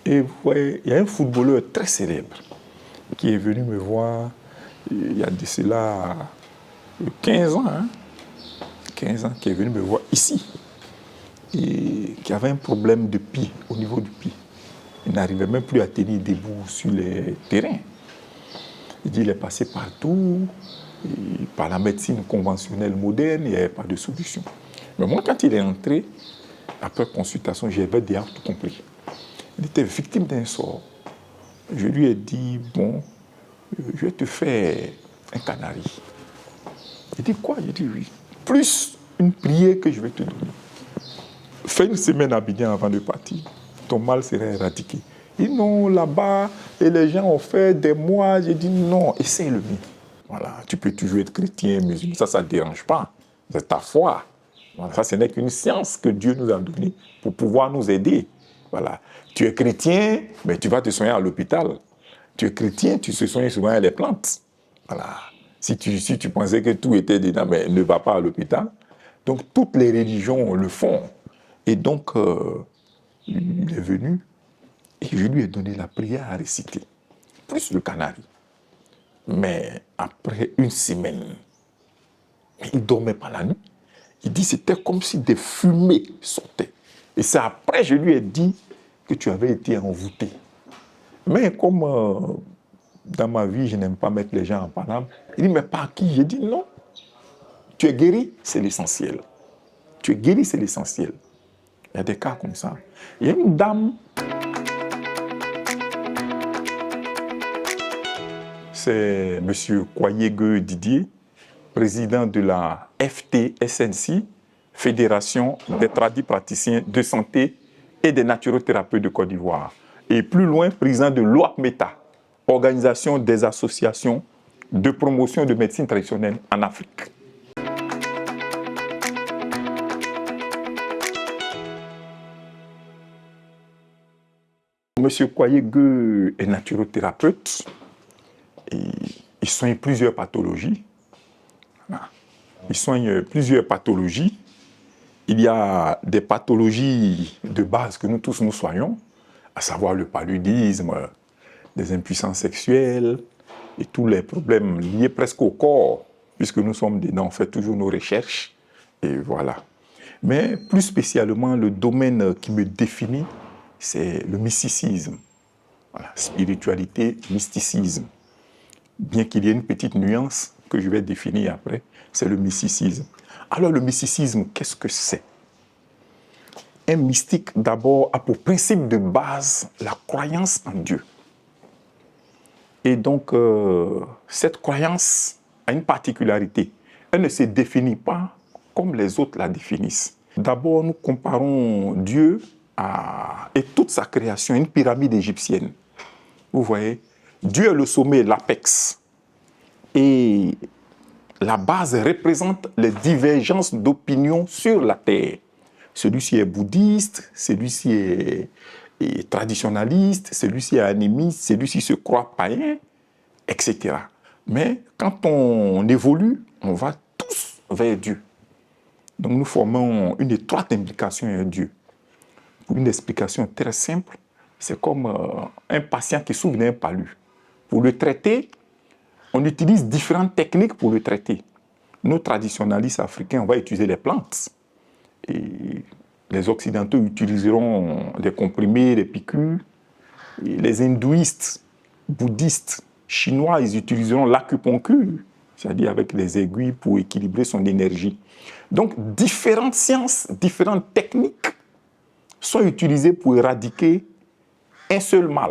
Et vous voyez, il y a un footballeur très célèbre qui est venu me voir il y a de cela 15 ans, 15 ans, qui est venu me voir ici, et qui avait un problème de pied, au niveau du pied. Il n'arrivait même plus à tenir debout sur les terrains. Il dit qu'il est passé partout, et par la médecine conventionnelle moderne, il n'y avait pas de solution. Mais moi, quand il est entré, après consultation, j'avais déjà tout compris. Il était victime d'un sort. Je lui ai dit, bon, je vais te faire un canari. Il dit quoi? Il dit oui. Plus une prière que je vais te donner. Fais une semaine à Abidjan avant de partir. Ton mal sera éradiqué. Il dit non, là-bas, et les gens ont fait des mois. J'ai dit non, essaye le mien. Voilà, tu peux toujours être chrétien, musulman, ça ne dérange pas. C'est ta foi. Voilà, ça, ce n'est qu'une science que Dieu nous a donnée pour pouvoir nous aider. Voilà. Tu es chrétien, mais tu vas te soigner à l'hôpital. Tu es chrétien, tu te soignes souvent à les plantes. Voilà. Si tu pensais que tout était dedans, mais ne va pas à l'hôpital. Donc, toutes les religions le font. Et donc, il est venu et je lui ai donné la prière à réciter, plus le canari. Mais après une semaine, il ne dormait pas la nuit. Il dit que c'était comme si des fumées sortaient. Et c'est après que je lui ai dit que tu avais été envoûté. Mais comme dans ma vie, je n'aime pas mettre les gens en paname, il dit, mais par qui? J'ai dit non. Tu es guéri, c'est l'essentiel. Tu es guéri, c'est l'essentiel. Il y a des cas comme ça. Il y a une dame, c'est M. Kwayege Didier, président de la FTSNC, Fédération des praticiens de santé et des naturothérapeutes de Côte d'Ivoire. Et plus loin, président de l'OAPMETA, Organisation des associations de promotion de médecine traditionnelle en Afrique. Monsieur Kwayege est naturothérapeute et il soigne plusieurs pathologies. Il soigne plusieurs pathologies. Il y a des pathologies de base que nous tous nous soignons, à savoir le paludisme, des impuissances sexuelles et tous les problèmes liés presque au corps, puisque nous sommes dedans, on fait toujours nos recherches, et voilà. Mais plus spécialement, le domaine qui me définit, c'est le mysticisme. Voilà, spiritualité, mysticisme. Bien qu'il y ait une petite nuance que je vais définir après, c'est le mysticisme. Alors le mysticisme, qu'est-ce que c'est? Un mystique, d'abord, a pour principe de base la croyance en Dieu. Et donc, cette croyance a une particularité. Elle ne se définit pas comme les autres la définissent. D'abord, nous comparons Dieu et toute sa création à une pyramide égyptienne. Vous voyez, Dieu est le sommet, l'apex. Et la base représente les divergences d'opinion sur la terre. Celui-ci est bouddhiste, celui-ci est traditionnaliste, celui-ci est animiste, celui-ci se croit païen, etc. Mais quand on évolue, on va tous vers Dieu. Donc nous formons une étroite implication avec Dieu. Pour une explication très simple, c'est comme un patient qui souffre d'un palu. Pour le traiter, on utilise différentes techniques pour le traiter. Nous, traditionnalistes africains, on va utiliser les plantes. Et les occidentaux utiliseront des comprimés, des piqûres. Et les hindouistes, bouddhistes, chinois, ils utiliseront l'acupuncture, c'est-à-dire avec les aiguilles pour équilibrer son énergie. Donc, différentes sciences, différentes techniques sont utilisées pour éradiquer un seul mal.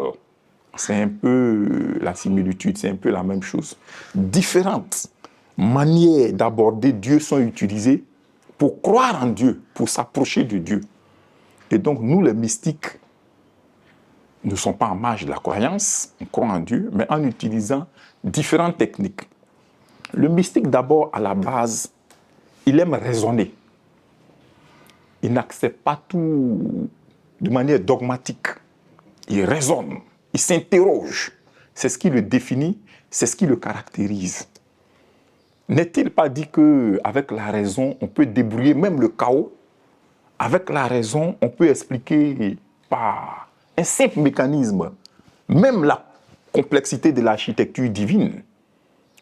C'est un peu la similitude, c'est un peu la même chose. Différentes manières d'aborder Dieu sont utilisées pour croire en Dieu, pour s'approcher de Dieu. Et donc, nous, les mystiques, ne sont pas en marge de la croyance, on croit en Dieu, mais en utilisant différentes techniques. Le mystique, d'abord, à la base, il aime raisonner. Il n'accepte pas tout de manière dogmatique. Il raisonne, il s'interroge. C'est ce qui le définit, c'est ce qui le caractérise. N'est-il pas dit qu'avec la raison, on peut débrouiller même le chaos? Avec la raison, on peut expliquer par un simple mécanisme, même la complexité de l'architecture divine.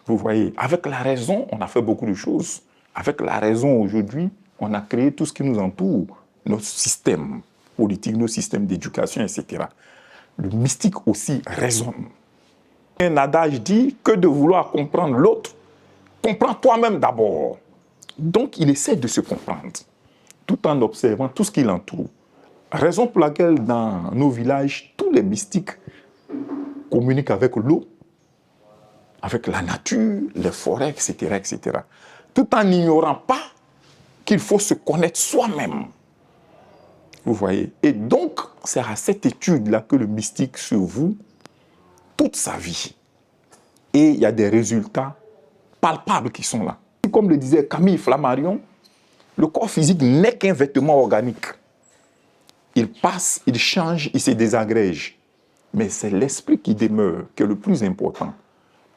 Vous voyez, avec la raison, on a fait beaucoup de choses. Avec la raison, aujourd'hui, on a créé tout ce qui nous entoure, nos systèmes politiques, nos systèmes d'éducation, etc. Le mystique aussi raisonne. Un adage dit que de vouloir comprendre l'autre, comprends toi-même d'abord. Donc, il essaie de se comprendre, tout en observant tout ce qui l'entoure. Raison pour laquelle, dans nos villages, tous les mystiques communiquent avec l'eau, avec la nature, les forêts, etc., etc. Tout en n'ignorant pas qu'il faut se connaître soi-même. Vous voyez? Et donc, c'est à cette étude-là que le mystique se voue toute sa vie. Et il y a des résultats palpables qui sont là. Comme le disait Camille Flammarion, le corps physique n'est qu'un vêtement organique. Il passe, il change, il se désagrège. Mais c'est l'esprit qui demeure, qui est le plus important.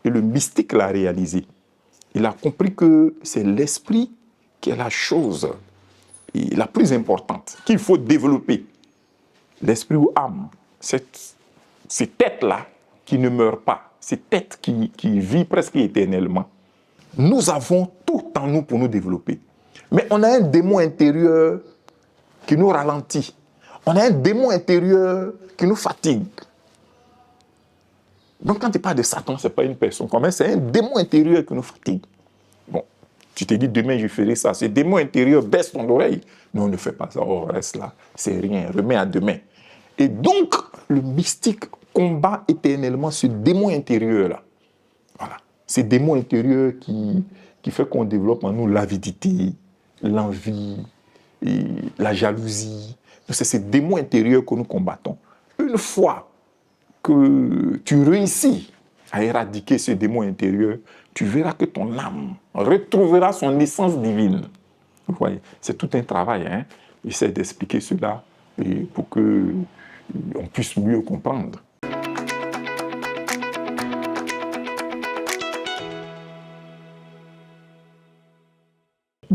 Et le mystique l'a réalisé. Il a compris que c'est l'esprit qui est la chose la plus importante, qu'il faut développer. L'esprit ou âme, ces têtes-là qui ne meurent pas, ces têtes qui vivent presque éternellement. Nous avons tout en nous pour nous développer. Mais on a un démon intérieur qui nous ralentit. On a un démon intérieur qui nous fatigue. Donc quand tu parles de Satan, ce n'est pas une personne quand même, c'est un démon intérieur qui nous fatigue. Bon, tu te dis demain je ferai ça. Ce démon intérieur baisse ton oreille. Non, ne fais pas ça, oh, reste là, c'est rien, remets à demain. Et donc, le mystique combat éternellement ce démon intérieur-là. Voilà. Ce démon intérieur qui fait qu'on développe en nous l'avidité, l'envie, la jalousie. C'est ces démons intérieurs que nous combattons. Une fois que tu réussis à éradiquer ce démon intérieur, tu verras que ton âme retrouvera son essence divine. Vous voyez, c'est tout un travail. Hein? J'essaie d'expliquer cela pour qu'on puisse mieux comprendre.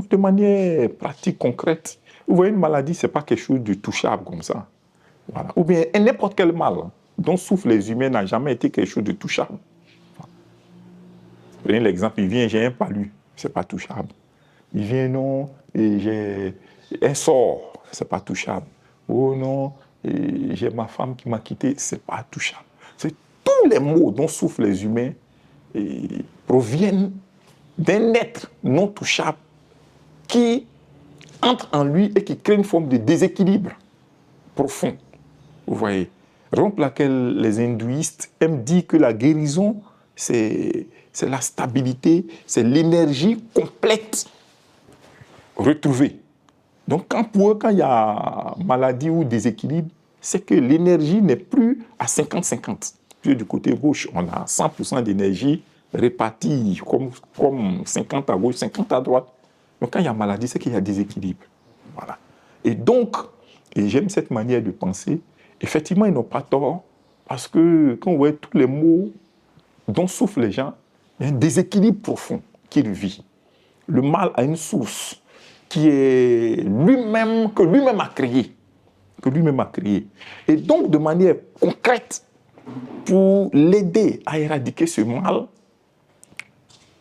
De manière pratique, concrète, vous voyez, une maladie, ce n'est pas quelque chose de touchable comme ça. Voilà. Ou bien n'importe quel mal dont souffrent les humains n'a jamais été quelque chose de touchable. Prenez l'exemple, il vient, j'ai un palu, ce n'est pas touchable. Il vient, non, et j'ai un sort, ce n'est pas touchable. Oh non, j'ai ma femme qui m'a quitté, ce n'est pas touchable. C'est tous les maux dont souffrent les humains proviennent d'un être non touchable qui entre en lui et qui crée une forme de déséquilibre profond. Vous voyez, raison pour laquelle les hindouistes aiment dire que la guérison, c'est la stabilité, c'est l'énergie complète retrouvée. Donc pour eux, quand il y a maladie ou déséquilibre, c'est que l'énergie n'est plus à 50-50. Puis du côté gauche, on a 100% d'énergie répartie comme 50 à gauche, 50 à droite. Donc quand il y a maladie, c'est qu'il y a déséquilibre. Voilà. Et donc, j'aime cette manière de penser, effectivement, ils n'ont pas tort, parce que quand on voit tous les maux dont souffrent les gens, il y a un déséquilibre profond qu'ils vivent. Le mal a une source qui est que lui-même a créé. Que lui-même a créé. Et donc, de manière concrète, pour l'aider à éradiquer ce mal,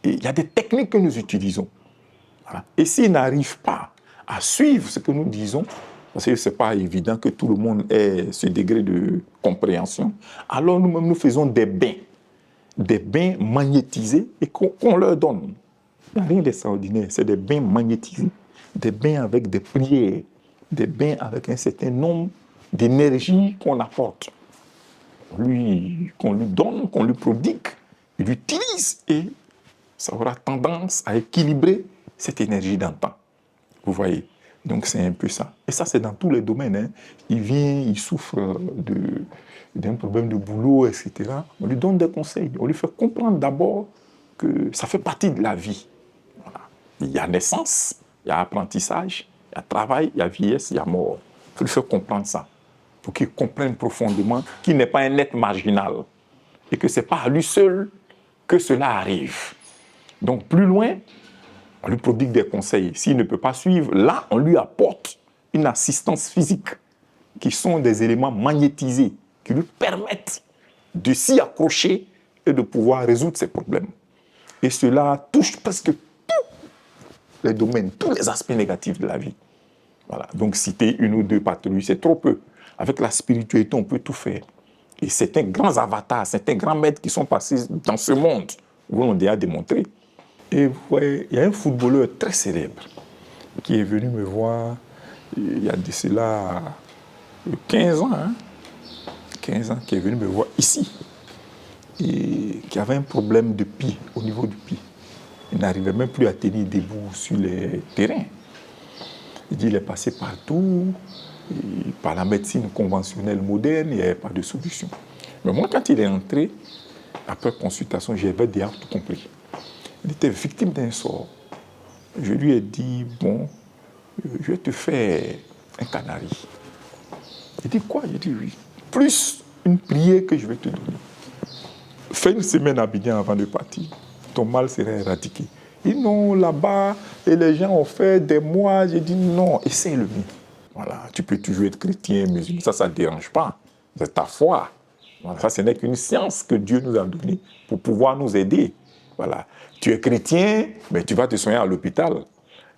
il y a des techniques que nous utilisons. Voilà. Et s'il n'arrive pas à suivre ce que nous disons, parce que ce n'est pas évident que tout le monde ait ce degré de compréhension, alors nous-mêmes nous faisons des bains magnétisés et qu'on leur donne. Il n'y a rien d'extraordinaire, c'est des bains magnétisés, des bains avec des prières, des bains avec un certain nombre d'énergies qu'on apporte, qu'on lui donne, qu'on lui prodigue, il l'utilise et ça aura tendance à équilibrer cette énergie d'antan. Vous voyez? Donc c'est un peu ça. Et ça, c'est dans tous les domaines. Hein. Il vient, il souffre d'un problème de boulot, etc. On lui donne des conseils. On lui fait comprendre d'abord que ça fait partie de la vie. Voilà. Il y a naissance, il y a apprentissage, il y a travail, il y a vieillesse, il y a mort. Il faut lui faire comprendre ça. Pour qu'il comprenne profondément qu'il n'est pas un être marginal. Et que ce n'est pas à lui seul que cela arrive. Donc plus loin, on lui prodigue des conseils. S'il ne peut pas suivre, là, on lui apporte une assistance physique. qui sont des éléments magnétisés, qui lui permettent de s'y accrocher et de pouvoir résoudre ses problèmes. Et cela touche presque tous les domaines, tous les aspects négatifs de la vie. Voilà. Donc citer une ou deux pathologies, c'est trop peu. Avec la spiritualité, on peut tout faire. Et certains grands avatars, certains grands maîtres qui sont passés dans ce monde, où on a démontré. Et vous voyez, il y a un footballeur très célèbre qui est venu me voir il y a de cela 15 ans, 15 ans, qui est venu me voir ici, et qui avait un problème de pied, au niveau du pied. Il n'arrivait même plus à tenir debout sur les terrains. Il dit qu'il est passé partout, et par la médecine conventionnelle moderne, il n'y avait pas de solution. Mais moi, quand il est entré, après consultation, j'avais déjà tout compris. Il était victime d'un sort. Je lui ai dit, bon, je vais te faire un canari. Il dit, quoi? J'ai dit, oui. Plus une prière que je vais te donner. Fais une semaine à Abidjan avant de partir. Ton mal sera éradiqué. Il dit, non, là-bas, et les gens ont fait des mois. J'ai dit, non, essaye le mien. Voilà, tu peux toujours être chrétien, musulman, ça ne dérange pas. C'est ta foi. Voilà, ça, ce n'est qu'une science que Dieu nous a donnée pour pouvoir nous aider. Voilà. Tu es chrétien, mais tu vas te soigner à l'hôpital.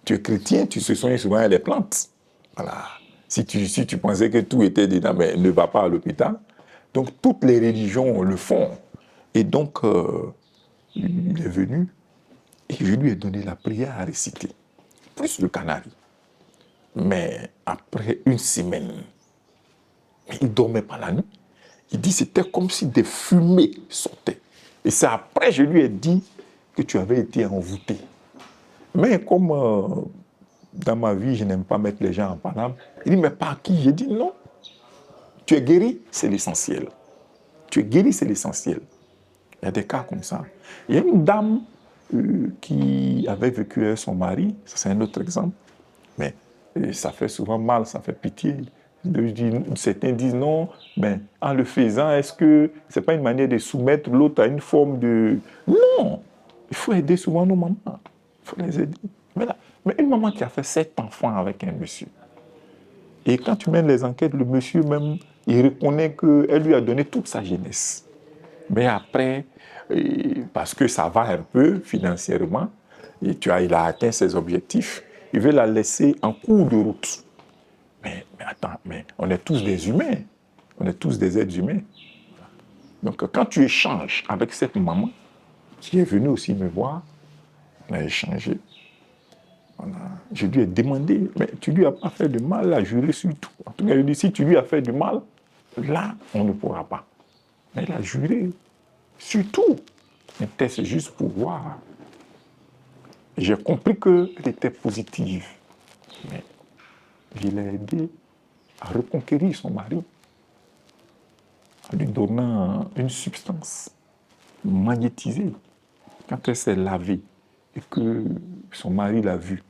Tu es chrétien, tu te soignes souvent avec les plantes. Voilà. Si tu pensais que tout était dedans, mais ne va pas à l'hôpital. Donc, toutes les religions le font. Et donc, il est venu et je lui ai donné la prière à réciter, plus le canari. Mais après une semaine, il ne dormait pas la nuit. Il dit que c'était comme si des fumées sortaient. Et c'est après, je lui ai dit que tu avais été envoûté. Mais comme dans ma vie, je n'aime pas mettre les gens en paname, il dit, mais par qui? J'ai dit, non. Tu es guéri, c'est l'essentiel. Tu es guéri, c'est l'essentiel. Il y a des cas comme ça. Il y a une dame qui avait vécu avec son mari, ça c'est un autre exemple, mais ça fait souvent mal, ça fait pitié. Certains disent non, mais en le faisant, est-ce que ce n'est pas une manière de soumettre l'autre à une forme de... Non, il faut aider souvent nos mamans, il faut les aider. Mais une maman qui a fait 7 enfants avec un monsieur, et quand tu mènes les enquêtes, le monsieur même, il reconnaît qu'elle lui a donné toute sa jeunesse. Mais après, parce que ça va un peu financièrement, et il a atteint ses objectifs, il veut la laisser en cours de route. Mais attends, mais on est tous des humains, on est tous des êtres humains. Donc quand tu échanges avec cette maman, qui est venue aussi me voir, on a échangé. Je lui ai demandé, mais tu lui as pas fait de mal, elle a juré sur tout. En tout cas, je lui ai dit, si tu lui as fait du mal, là, on ne pourra pas. Mais elle a juré sur tout. Mais c'est juste pour voir. J'ai compris qu'elle était positive. Mais je l'ai aidé à reconquérir son mari en lui donnant une substance magnétisée. Quand elle s'est lavée et que son mari l'a vue,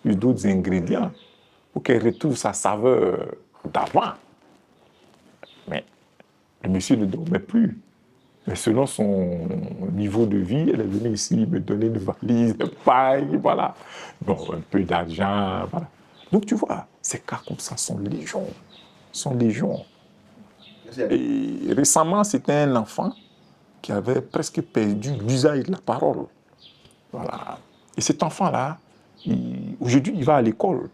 il y a d'autres ingrédients pour qu'elle retrouve sa saveur d'avant. Mais le monsieur ne dormait plus. Mais selon son niveau de vie, elle est venue ici me donner une valise de paille, voilà. Bon, un peu d'argent, voilà. Donc tu vois, ces cas comme ça sont légion. Sont légion. Et récemment, c'était un enfant qui avait presque perdu l'usage de la parole. Voilà. Et cet enfant-là, aujourd'hui, il va à l'école.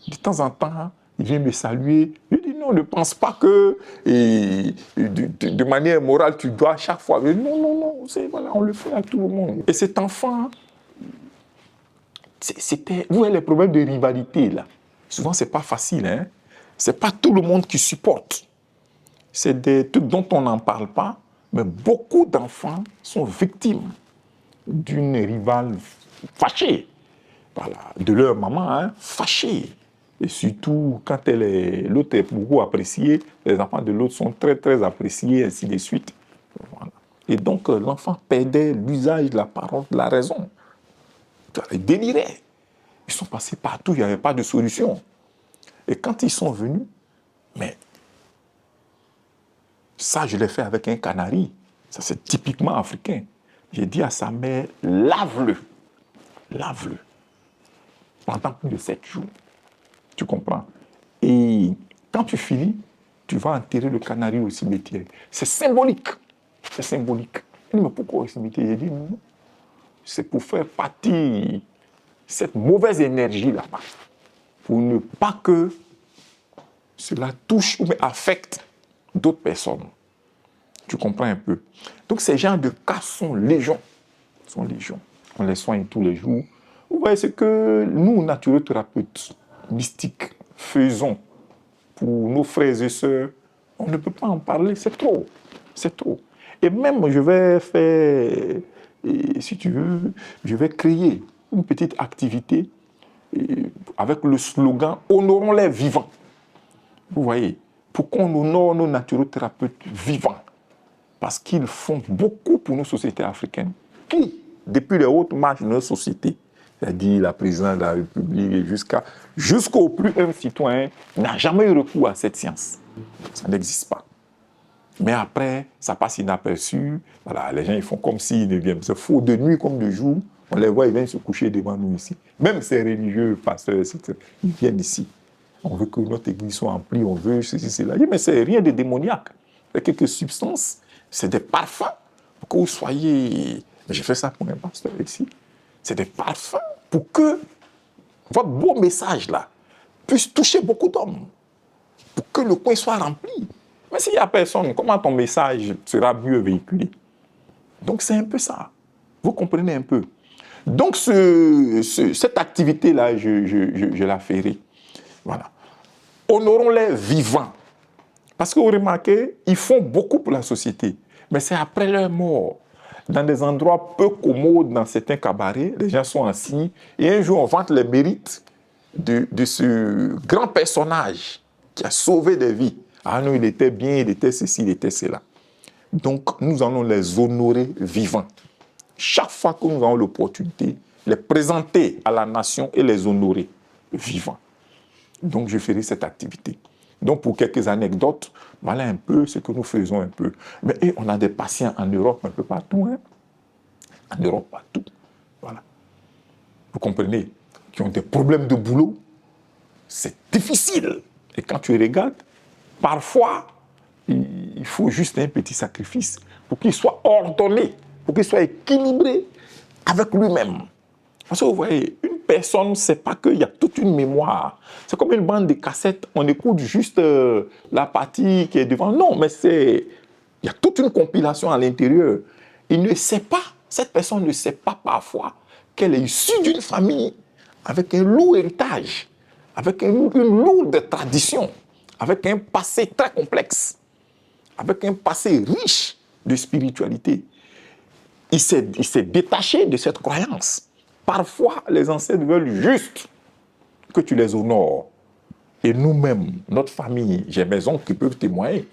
De temps en temps, il vient me saluer. Je dis non, ne pense pas que de manière morale, tu dois à chaque fois. Mais non, voilà, on le fait à tout le monde. Et cet enfant, c'était... Vous voyez les problèmes de rivalité, là. Souvent, ce n'est pas facile. Hein? Ce n'est pas tout le monde qui supporte. C'est des trucs dont on n'en parle pas, mais beaucoup d'enfants sont victimes d'une rivale fâchée. Voilà, de leur maman, hein, fâchée. Et surtout, quand l'autre est beaucoup appréciée, les enfants de l'autre sont très, très appréciés, ainsi de suite. Voilà. Et donc, l'enfant perdait l'usage de la parole, de la raison. Ils déliraient. Ils sont passés partout, il n'y avait pas de solution. Et quand ils sont venus, mais ça, je l'ai fait avec un canari. Ça, c'est typiquement africain. J'ai dit à sa mère, lave-le. Lave-le. Pendant plus de 7 jours. Tu comprends? Et quand tu finis, tu vas enterrer le canari au cimetière. C'est symbolique. C'est symbolique. Il dit, mais pourquoi au cimetière? Il dit, non, c'est pour faire partir cette mauvaise énergie là-bas, pour ne pas que cela touche ou affecte d'autres personnes. Tu comprends un peu? Donc ces genres de cas sont légion. On les soigne tous les jours. Vous voyez ce que nous, naturothérapeutes mystiques, faisons pour nos frères et sœurs. On ne peut pas en parler, c'est trop. C'est trop. Et même, je vais faire, si tu veux, je vais créer une petite activité avec le slogan « Honorons les vivants ». Vous voyez, pour qu'on honore nos naturothérapeutes vivants. Parce qu'ils font beaucoup pour nos sociétés africaines. Qui, depuis les hautes marches de nos sociétés, c'est-à-dire la présidente de la République et jusqu'au plus humble citoyen, n'a jamais eu recours à cette science. Ça n'existe pas. Mais après, ça passe inaperçu. Voilà, les gens ils font comme s'ils ne viennent. C'est faux, de nuit comme de jour. On les voit, ils viennent se coucher devant nous ici. Même ces religieux, pasteurs, etc., ils viennent ici. On veut que notre église soit remplie, on veut ceci, cela. Mais c'est rien de démoniaque. C'est quelques substances, c'est des parfums. Pour que vous soyez... J'ai fait ça pour un pasteur ici. C'est des parfums pour que votre beau message là puisse toucher beaucoup d'hommes. Pour que le coin soit rempli. Mais s'il n'y a personne, comment ton message sera mieux véhiculé? Donc c'est un peu ça. Vous comprenez un peu? Donc cette activité-là, je la ferai. Voilà. Honorons-les vivants. Parce que vous remarquez, ils font beaucoup pour la société. Mais c'est après leur mort. Dans des endroits peu commodes, dans certains cabarets, les gens sont assis. Et un jour, on vante les mérites de ce grand personnage qui a sauvé des vies. Ah non, il était bien, il était ceci, il était cela. Donc, nous allons les honorer vivants. Chaque fois que nous avons l'opportunité, les présenter à la nation et les honorer vivants. Donc, je ferai cette activité. Donc, pour quelques anecdotes, voilà un peu ce que nous faisons un peu. Mais on a des patients en Europe, un peu partout. Hein? En Europe, partout. Voilà. Vous comprenez? Qui ont des problèmes de boulot. C'est difficile. Et quand tu regardes, parfois, il faut juste un petit sacrifice pour qu'il soit ordonné, pour qu'il soit équilibré avec lui-même. Parce que vous voyez, une personne ne sait pas qu'il y a toute une mémoire. C'est comme une bande de cassettes, on écoute juste la partie qui est devant. Non, mais il y a toute une compilation à l'intérieur. Il ne sait pas, cette personne ne sait pas parfois qu'elle est issue d'une famille avec un lourd héritage, avec une lourde tradition, avec un passé très complexe, avec un passé riche de spiritualité. Il s'est détaché de cette croyance. Parfois, les ancêtres veulent juste que tu les honores. Et nous-mêmes, notre famille, j'ai mes oncles qui peuvent témoigner,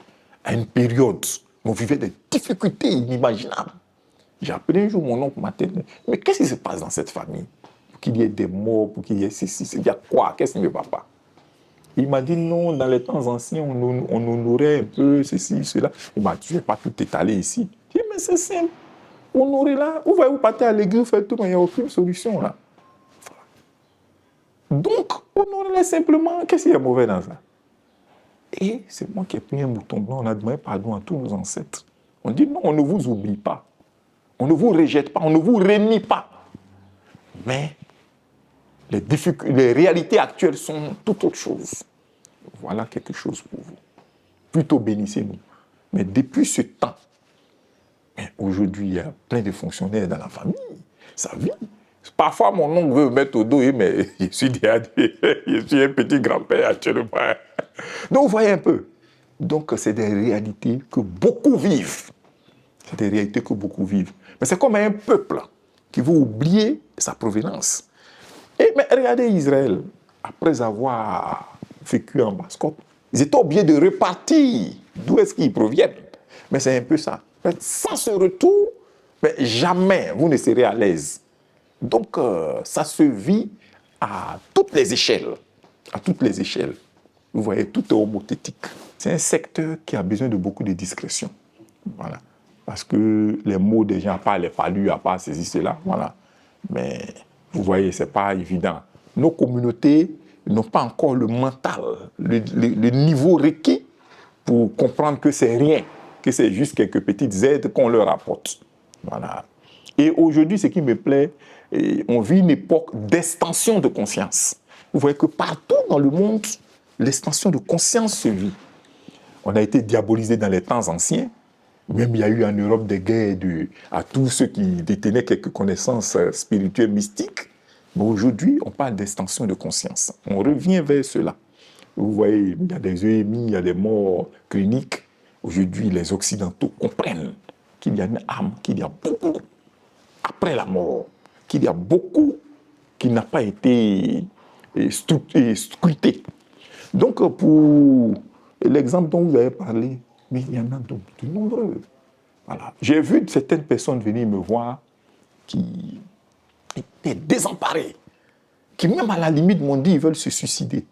à une période, on vivait des difficultés inimaginables. J'ai appelé un jour mon oncle maternel. Mais qu'est-ce qui se passe dans cette famille? Pour qu'il y ait des morts, pour qu'il y ait ceci, il y a quoi? Qu'est-ce qui ne va pas? Il m'a dit non, dans les temps anciens, on honorait un peu ceci, cela. Il m'a dit, je ne vais pas tout étaler ici. J'ai dit, mais c'est simple. Honorer là, vous voyez, vous partez à l'église, vous faites tout, mais il n'y a aucune solution là. Donc, honorer simplement, qu'est-ce qu'il y a de mauvais dans ça? Et c'est moi qui ai pris un bouton blanc, on a demandé pardon à tous nos ancêtres. On dit non, on ne vous oublie pas. On ne vous rejette pas, on ne vous renie pas. Mais les réalités actuelles sont tout autre chose. Voilà quelque chose pour vous. Plutôt bénissez-nous. Mais depuis ce temps, aujourd'hui, il y a plein de fonctionnaires dans la famille. Ça vit. Parfois, mon oncle veut me mettre au dos, mais je suis un petit grand-père actuellement. Donc, vous voyez un peu. Donc, c'est des réalités que beaucoup vivent. C'est des réalités que beaucoup vivent. Mais c'est comme un peuple qui veut oublier sa provenance. Mais regardez Israël, après avoir vécu en Basse-Côte, ils étaient obligés de repartir d'où est-ce qu'ils proviennent. Mais c'est un peu ça. Sans ce retour, jamais vous ne serez à l'aise. Donc, ça se vit à toutes les échelles. À toutes les échelles. Vous voyez, tout est homothétique. C'est un secteur qui a besoin de beaucoup de discrétion. Voilà. Parce que les mots des gens, à part les palus, à part ceci, cela, voilà. Mais vous voyez, ce n'est pas évident. Nos communautés n'ont pas encore le mental, le niveau requis pour comprendre que c'est rien, que c'est juste quelques petites aides qu'on leur apporte. Voilà. Et aujourd'hui, ce qui me plaît, on vit une époque d'extension de conscience. Vous voyez que partout dans le monde, l'extension de conscience se vit. On a été diabolisé dans les temps anciens. Même il y a eu en Europe des guerres à tous ceux qui détenaient quelques connaissances spirituelles mystiques. Mais aujourd'hui, on parle d'extension de conscience. On revient vers cela. Vous voyez, il y a des EMI, il y a des morts cliniques. Aujourd'hui, les Occidentaux comprennent qu'il y a une âme, qu'il y a beaucoup après la mort, qu'il y a beaucoup qui n'a pas été scruté. Donc, pour l'exemple dont vous avez parlé, mais il y en a de nombreux. Voilà. J'ai vu certaines personnes venir me voir qui étaient désemparées, qui même à la limite m'ont dit qu'ils veulent se suicider.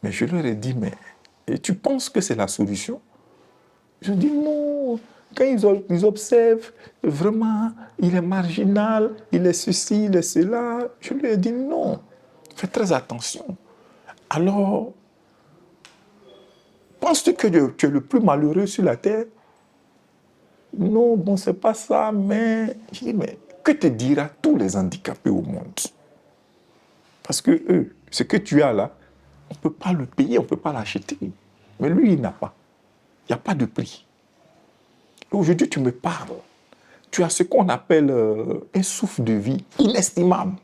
Mais je leur ai dit, mais tu penses que c'est la solution? Je dis non. Quand ils observent, vraiment, il est marginal, il est ceci, il est cela. Je leur ai dit non. Fais très attention. Alors, penses-tu que tu es le plus malheureux sur la terre? Non, bon, c'est pas ça, mais... Je dis, mais que te dira tous les handicapés au monde? Parce que eux, ce que tu as là, on ne peut pas le payer, on ne peut pas l'acheter. Mais lui, il n'a pas. Il n'y a pas de prix. Aujourd'hui, tu me parles. Tu as ce qu'on appelle un souffle de vie inestimable.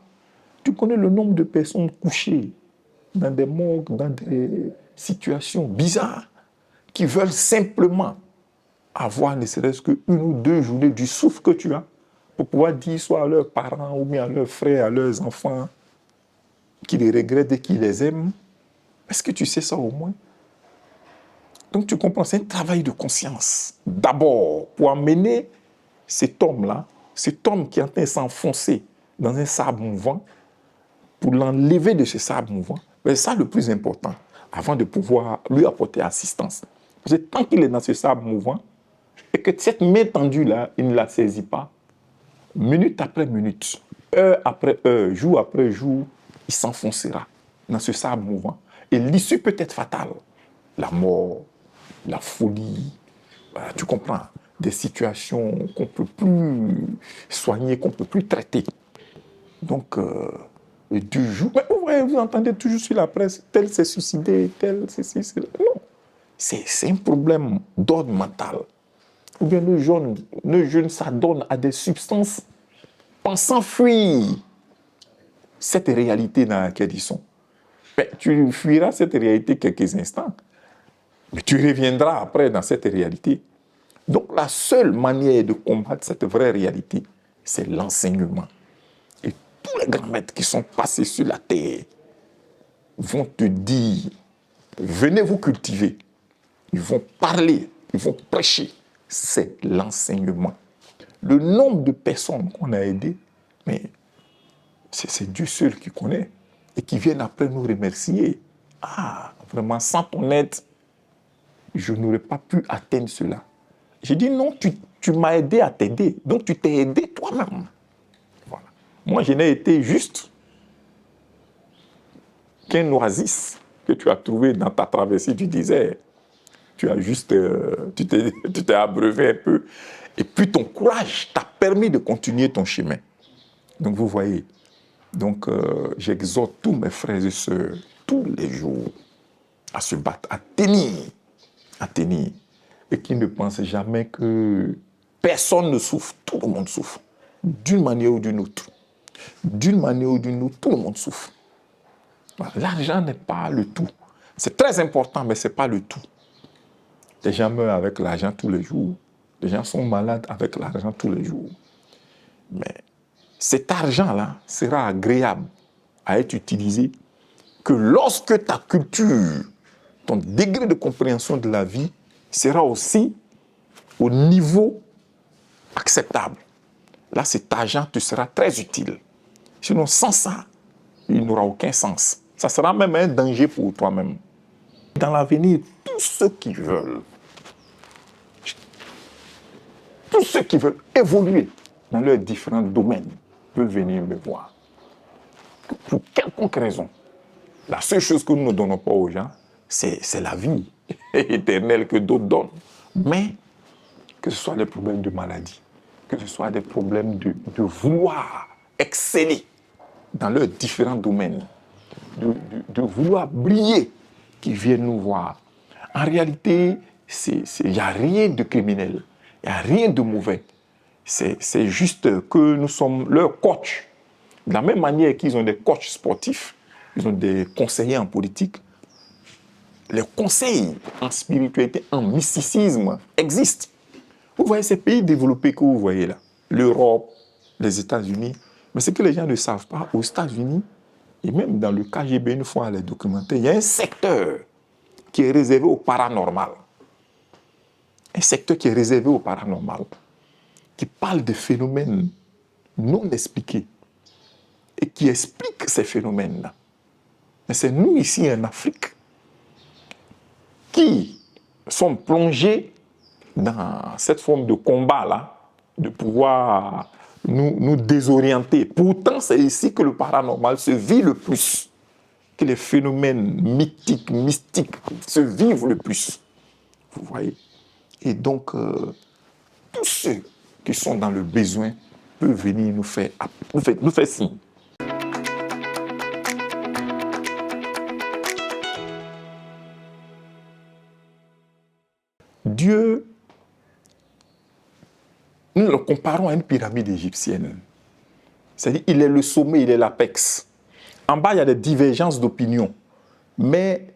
Tu connais le nombre de personnes couchées dans des morgues, dans des situations bizarres, qui veulent simplement avoir ne serait-ce qu'une ou deux journées du souffle que tu as pour pouvoir dire soit à leurs parents ou bien à leurs frères, à leurs enfants qu'ils les regrettent et qu'ils les aiment. Est-ce que tu sais ça au moins? Donc tu comprends, c'est un travail de conscience. D'abord, pour amener cet homme-là, cet homme qui est en train de s'enfoncer dans un sable mouvant, pour l'enlever de ce sable mouvant, c'est ça le plus important, avant de pouvoir lui apporter assistance. Parce que tant qu'il est dans ce sable mouvant, et que cette main tendue-là, il ne la saisit pas, minute après minute, heure après heure, jour après jour, il s'enfoncera dans ce sable mouvant. Et l'issue peut être fatale. La mort, la folie, voilà, tu comprends, des situations qu'on ne peut plus soigner, qu'on ne peut plus traiter. Donc, du jour, mais vous entendez toujours sur la presse, tel s'est suicidé, tel ceci, cela. Non, c'est un problème d'ordre mental. Ou bien nos jeunes s'adonnent à des substances pensant fuir cette réalité dans laquelle ils sont. Mais tu fuiras cette réalité quelques instants, mais tu reviendras après dans cette réalité. Donc la seule manière de combattre cette vraie réalité, c'est l'enseignement. Et tous les grands maîtres qui sont passés sur la terre vont te dire, venez vous cultiver. Ils vont parler, ils vont prêcher. C'est l'enseignement. Le nombre de personnes qu'on a aidées, mais c'est Dieu seul qui connaît et qui viennent après nous remercier. Ah, vraiment, sans ton aide, je n'aurais pas pu atteindre cela. J'ai dit non, tu m'as aidé à t'aider, donc tu t'es aidé toi-même. Voilà. Moi, je n'ai été juste qu'un oasis que tu as trouvé dans ta traversée du désert. Tu as juste, tu t'es abreuvé un peu. Et puis ton courage t'a permis de continuer ton chemin. Donc vous voyez, donc j'exhorte tous mes frères et sœurs, tous les jours, à se battre, à tenir. Et qui ne pensent jamais que personne ne souffre, tout le monde souffre. D'une manière ou d'une autre. D'une manière ou d'une autre, tout le monde souffre. L'argent n'est pas le tout. C'est très important, mais ce n'est pas le tout. Les gens meurent avec l'argent tous les jours. Les gens sont malades avec l'argent tous les jours. Mais cet argent-là sera agréable à être utilisé que lorsque ta culture, ton degré de compréhension de la vie sera aussi au niveau acceptable. Là, cet argent te sera très utile. Sinon, sans ça, il n'aura aucun sens. Ça sera même un danger pour toi-même. Dans l'avenir, tous ceux qui veulent évoluer dans leurs différents domaines peuvent venir me voir. Pour quelconque raison. La seule chose que nous ne donnons pas aux gens, c'est la vie. éternel que d'autres donnent. Mais que ce soit des problèmes de maladie, que ce soit des problèmes de vouloir exceller dans leurs différents domaines, de vouloir briller, qui viennent nous voir. En réalité, il n'y a rien de criminel, il n'y a rien de mauvais. C'est juste que nous sommes leurs coachs. De la même manière qu'ils ont des coachs sportifs, ils ont des conseillers en politique, les conseils en spiritualité, en mysticisme existent. Vous voyez ces pays développés que vous voyez là, l'Europe, les États-Unis, mais ce que les gens ne savent pas, aux États-Unis, et même dans le KGB, une fois les documenter, il y a un secteur qui est réservé au paranormal. Un secteur qui est réservé au paranormal, qui parle de phénomènes non expliqués et qui explique ces phénomènes-là. Mais c'est nous ici en Afrique qui sommes plongés dans cette forme de combat-là, de pouvoir nous désorienter. Pourtant, c'est ici que le paranormal se vit le plus, que les phénomènes mythiques, mystiques se vivent le plus. Vous voyez? Et donc, tous ceux qui sont dans le besoin peuvent venir nous faire signe. Dieu, nous le comparons à une pyramide égyptienne. C'est-à-dire qu'il est le sommet, il est l'apex. En bas, il y a des divergences d'opinion. Mais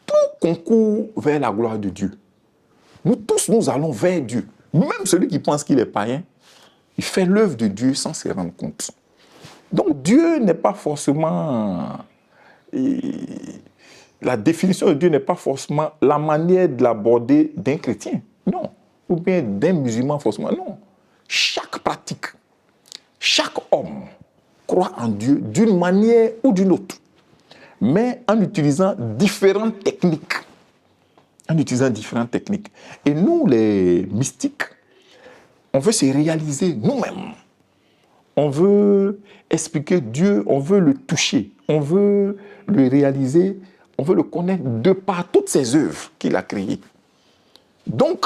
tout concourt vers la gloire de Dieu. Nous tous, nous allons vers Dieu. Même celui qui pense qu'il est païen, il fait l'œuvre de Dieu sans se rendre compte. Donc Dieu n'est pas forcément... La définition de Dieu n'est pas forcément la manière de l'aborder d'un chrétien. Non. Ou bien d'un musulman forcément. Non. Chaque pratique, chaque homme croit en Dieu d'une manière ou d'une autre. Mais en utilisant différentes techniques. Et nous, les mystiques, on veut se réaliser nous-mêmes. On veut expliquer Dieu, on veut le toucher, on veut le réaliser, on veut le connaître de par toutes ses œuvres qu'il a créées. Donc,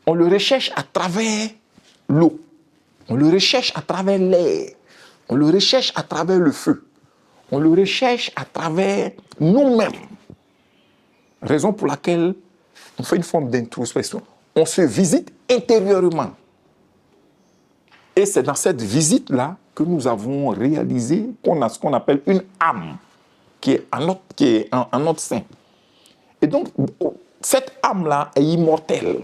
on le recherche à travers l'eau, on le recherche à travers l'air, on le recherche à travers le feu, on le recherche à travers nous-mêmes. Raison pour laquelle on fait une forme d'introspection. On se visite intérieurement. Et c'est dans cette visite-là que nous avons réalisé qu'on a ce qu'on appelle une âme qui est en notre sein. Et donc, cette âme-là est immortelle.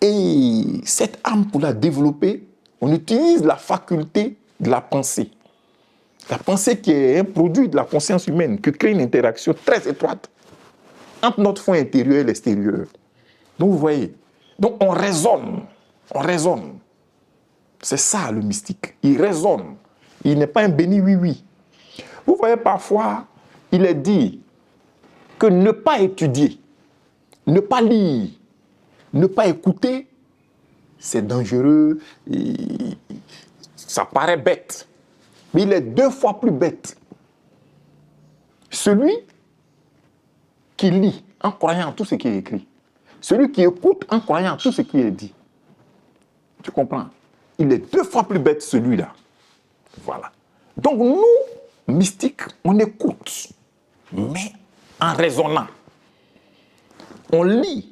Et cette âme, pour la développer, on utilise la faculté de la pensée. La pensée qui est un produit de la conscience humaine, qui crée une interaction très étroite entre notre fond intérieur et l'extérieur. Donc, vous voyez, donc on raisonne. C'est ça le mystique. Il raisonne. Il n'est pas un béni oui-oui. Vous voyez, parfois, il est dit que ne pas étudier, ne pas lire, ne pas écouter, c'est dangereux. Ça paraît bête. Mais il est 2 fois plus bête. Celui qui lit en croyant en tout ce qui est écrit. Celui qui écoute en croyant en tout ce qui est dit. Tu comprends? Il est 2 fois plus bête celui-là. Voilà. Donc nous, mystiques, on écoute, mais en raisonnant. On lit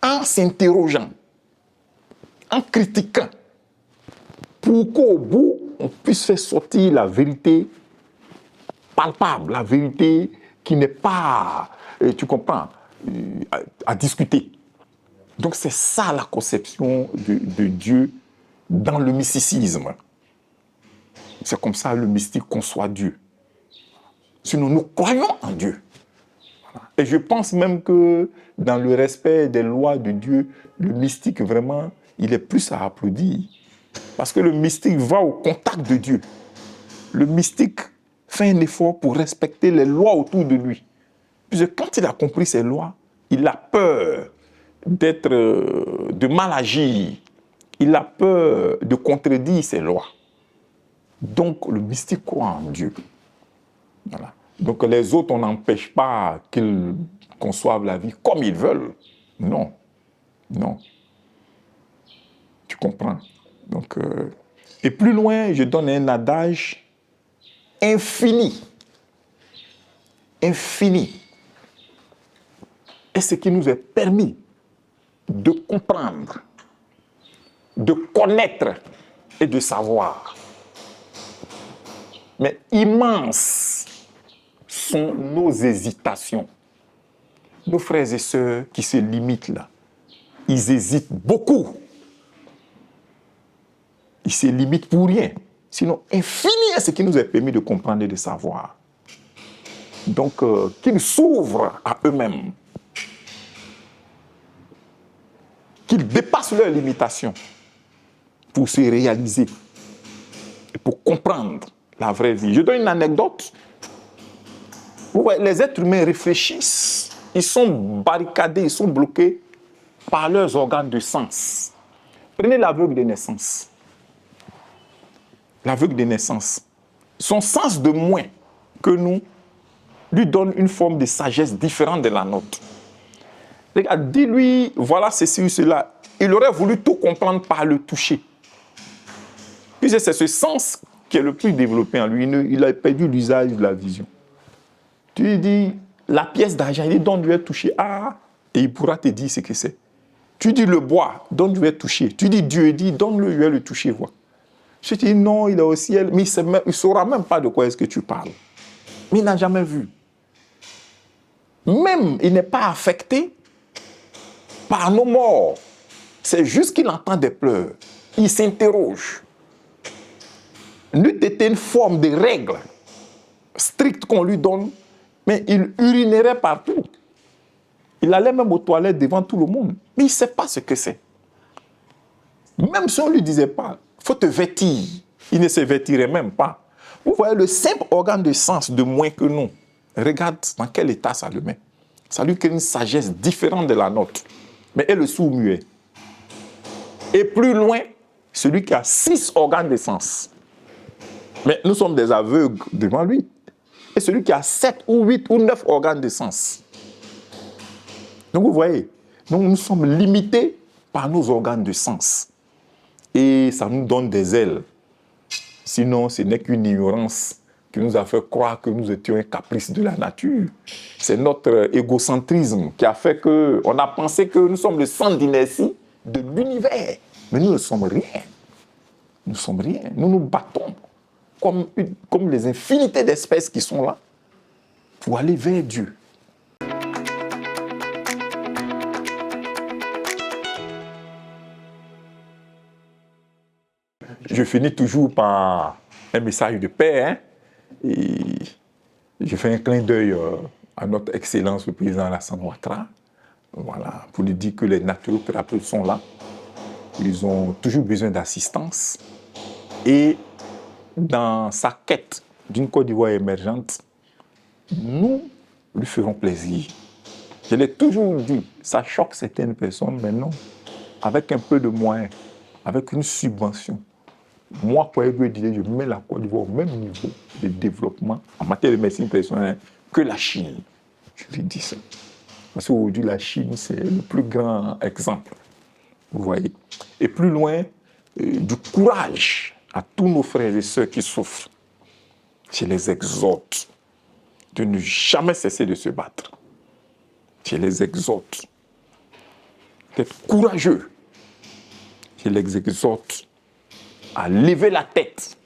en s'interrogeant, en critiquant, pour qu'au bout, on puisse faire sortir la vérité palpable, la vérité qui n'est pas, tu comprends, à discuter. Donc c'est ça la conception de Dieu dans le mysticisme. C'est comme ça le mystique conçoit Dieu. Sinon, nous croyons en Dieu. Voilà. Et je pense même que dans le respect des lois de Dieu, le mystique, vraiment, il est plus à applaudir. Parce que le mystique va au contact de Dieu. Le mystique fait un effort pour respecter les lois autour de lui. Puisque quand il a compris ces lois, il a peur de mal agir. Il a peur de contredire ces lois. Donc le mystique croit en Dieu. Voilà. Donc les autres, on n'empêche pas qu'ils conçoivent la vie comme ils veulent. Non, non. Tu comprends? Donc, et plus loin, je donne un adage infini. Infini. Et ce qui nous est permis de comprendre, de connaître et de savoir. Mais immenses sont nos hésitations. Nos frères et sœurs qui se limitent là, ils hésitent beaucoup. Ils se limitent pour rien. Sinon, infini est ce qui nous est permis de comprendre et de savoir. Donc, qu'ils s'ouvrent à eux-mêmes. Qu'ils dépassent leurs limitations pour se réaliser et pour comprendre la vraie vie. Je donne une anecdote. Les êtres humains réfléchissent. Ils sont barricadés, ils sont bloqués par leurs organes de sens. Prenez l'aveugle de naissance. L'aveugle de naissance. Son sens de moins que nous lui donne une forme de sagesse différente de la nôtre. Regarde, dis-lui, voilà ceci ou cela. Il aurait voulu tout comprendre par le toucher. Puis c'est ce sens qui est le plus développé en lui. Il a perdu l'usage de la vision. Tu lui dis, la pièce d'argent, il dit, donne-lui toucher. Ah, et il pourra te dire ce que c'est. Tu dis le bois, donne-lui toucher. Tu dis Dieu, il dit, donne-lui le toucher, vois. Je te dis, non, il est au ciel, mais il ne saura même pas de quoi est-ce que tu parles. Mais il n'a jamais vu. Même, il n'est pas affecté par nos morts. C'est juste qu'il entend des pleurs. Il s'interroge. N'eût été une forme de règle stricte qu'on lui donne, mais il urinerait partout. Il allait même aux toilettes devant tout le monde. Mais il ne sait pas ce que c'est. Même si on ne lui disait pas, il faut te vêtir, il ne se vêtirait même pas. Vous voyez, le simple organe de sens de moins que nous, regarde dans quel état ça le met. Ça lui crée une sagesse différente de la nôtre. Mais elle le sourd-muet. Et plus loin, celui qui a 6 organes de sens. Mais nous sommes des aveugles devant lui. Et celui qui a 7 ou 8 ou 9 organes de sens. Donc vous voyez, nous sommes limités par nos organes de sens. Et ça nous donne des ailes. Sinon, ce n'est qu'une ignorance qui nous a fait croire que nous étions un caprice de la nature. C'est notre égocentrisme qui a fait qu'on a pensé que nous sommes le centre d'inertie de l'univers. Mais nous ne sommes rien. Nous ne sommes rien. Nous nous battons comme les infinités d'espèces qui sont là pour aller vers Dieu. Je finis toujours par un message de paix. Hein? Et je fais un clin d'œil à notre Excellence, le président Alassane Ouattara. Voilà, pour lui dire que les naturothérapeutes sont là. Ils ont toujours besoin d'assistance. Et dans sa quête d'une Côte d'Ivoire émergente, nous lui ferons plaisir. Je l'ai toujours dit, ça choque certaines personnes, mais non. Avec un peu de moyens, avec une subvention, moi, pour lui dire, je mets la Côte d'Ivoire au même niveau de développement en matière de médecine personnelle que la Chine. Je lui dis ça. Parce qu'aujourd'hui, la Chine, c'est le plus grand exemple. Vous voyez. Et plus loin, du courage à tous nos frères et sœurs qui souffrent. Je les exhorte de ne jamais cesser de se battre. Je les exhorte d'être courageux. Je les exhorte à lever la tête,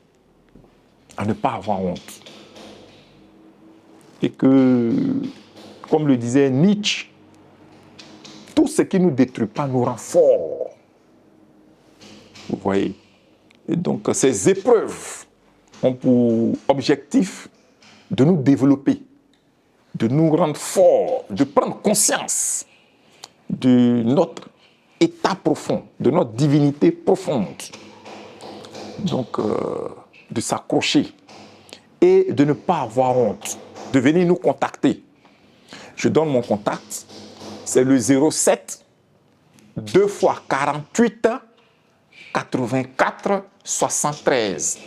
à ne pas avoir honte. Et que, comme le disait Nietzsche, tout ce qui ne nous détruit pas nous rend forts. Vous voyez? Et donc, ces épreuves ont pour objectif de nous développer, de nous rendre forts, de prendre conscience de notre état profond, de notre divinité profonde. Donc, de s'accrocher et de ne pas avoir honte, de venir nous contacter. Je donne mon contact, c'est le 07 2 x 48 84 73.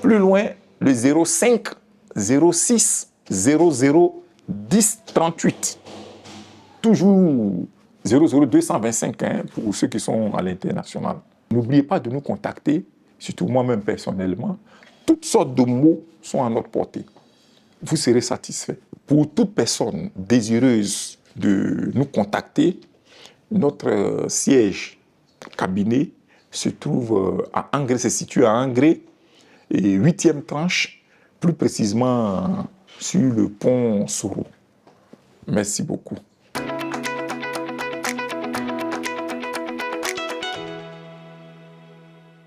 Plus loin, le 05 06 00 10 38. Toujours 00 225 hein, pour ceux qui sont à l'international. N'oubliez pas de nous contacter, surtout moi-même personnellement. Toutes sortes de mots sont à notre portée. Vous serez satisfait. Pour toute personne désireuse de nous contacter, notre siège cabinet se trouve à Angré, c'est situé à Angré, et 8e tranche, plus précisément sur le pont Soro. Merci beaucoup.